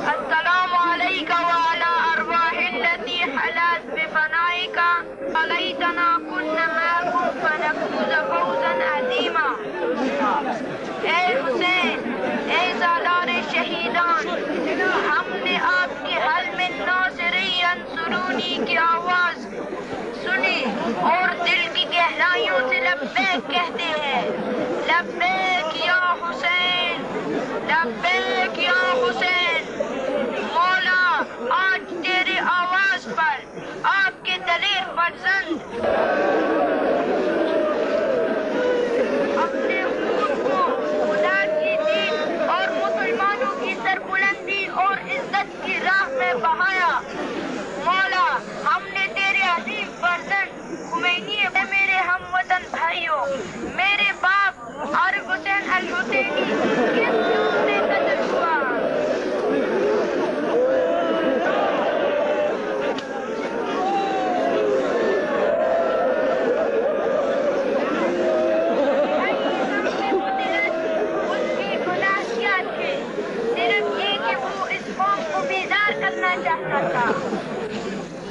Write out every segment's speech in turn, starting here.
السلام عليك وعلى أرواح التي حلت بفنائك ليتنا كنا معكم فنفوز فوزا عظيما. اے حسین، اے سالار شہیدان، ہم نے آپ کی حل من ناصری انصرونی کی آواز سنی اور دل کی گہرائیوں سے لبیک کہتے ہیں. لبیک یا حسین، لبیک یا حسین. مولا، آج تیرے آواز پر آپ کے دلیر فرزند اپنے خون کو خدا کی دین اور مسلمانوں کی سربلندی اور عزت کی راہ میں بہایا. مولا، ہم نے تیرے عظیم فرزند خمینی میرے ہم وطن بھائیوں، میرے باپ عارف حسین الحسینی کس جرم میں قتل ہوا؟ چاہتا تھا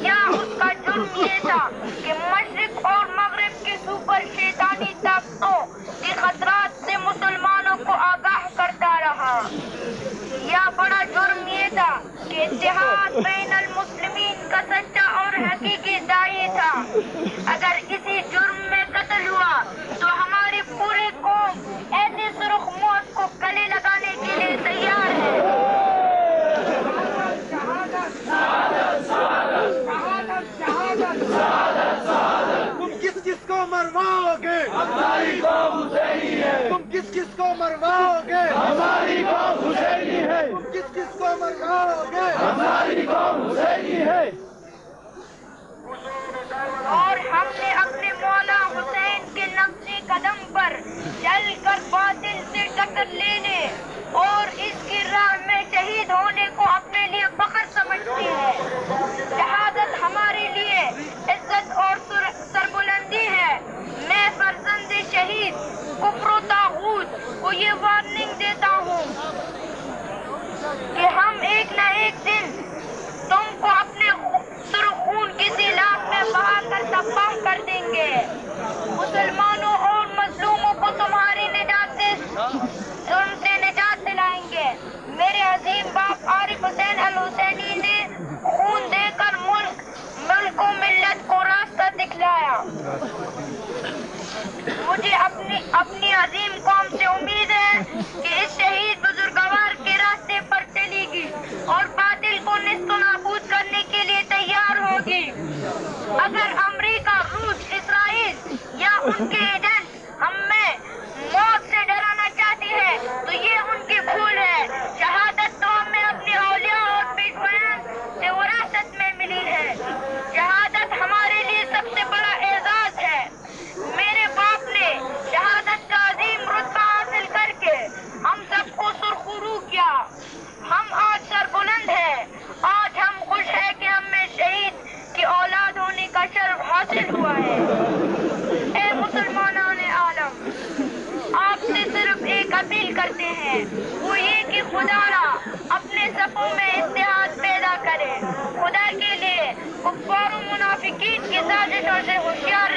یا اس کا جرم یہ تھا کہ مشرق اور مغرب کے سپر شیطانی طاقتوں کے خطرات سے مسلمانوں کو آگاہ کرتا رہا، یا بڑا جرم یہ تھا کہ اتحاد بین المسلمین کا سچا اور حقیقی داعی تھا. اگر کسی جرم میں قتل ہوا تو ہماری پوری قوم ایسی سرخ موت کو گلے لگانے کے لیے تیار ہے. تم کس کس کو مرواؤ گے؟ ہماری قوم حسینی ہے. تم کس کس کو مرواؤ گے؟ ہماری قوم حسینی ہے. تم کس کس کو مرواؤ گے؟ ہماری قوم حسینی ہے. اور ہم نے اپنے مولا حسین کے نقش قدم پر چل کر باطل سے ٹکر لینے اور اس کی راہ میں شہید ہونے کو اپنے لیے فخر سمجھتے ہیں. شہادت ہمارے لیے عزت اور سربلندی ہے. میں فرزند شہید کفر و طاغوت کو یہ وارننگ دیتا ہوں کہ ہم ایک نہ ایک دن تم کو اپنے سرخ خون کی سیلاب میں بہا کر تباہ کر دیں گے. مسلمانوں اور مظلوموں کو تمہاری نجات دلائیں گے. میرے عظیم باپ عارف حسین الحسینی نے خون دے کر ملک و ملت کو راستہ دکھلایا. مجھے اپنی عظیم قوم سے امید ہے کہ اس شہید بزرگوار کے راستے پر چلے گی اور باطل کو نیست و نابود کرنے کے لیے تیار ہوگی. اگر امریکہ، روس، اسرائیل یا ان کے ایجنٹ ہمیں موت سے ڈرانا چاہتے ہیں تو یہ ان کی بھول ہے. شہادت تو ہمیں اپنے اولیاء اور پیشوایان سے وراثت میں ملی ہے. شہادت ہمارے لیے سب سے بڑا اعزاز ہے. میرے باپ نے شہادت کا عظیم رتبہ حاصل کر کے ہم سب کو سرخرو کیا. ہم آج سربلند ہیں. آج ہم خوش ہیں کہ ہمیں شہید کی اولاد ہونے کا شرف حاصل ہوا ہے. اے مسلمانان عالم، آپ سے صرف ایک اپیل کرتے ہیں، وہ یہ کہ خدا را اپنے صفوں میں اتحاد پیدا کرے. خدا کے لیے کفار و منافقین کی سازشوں سے ہوشیار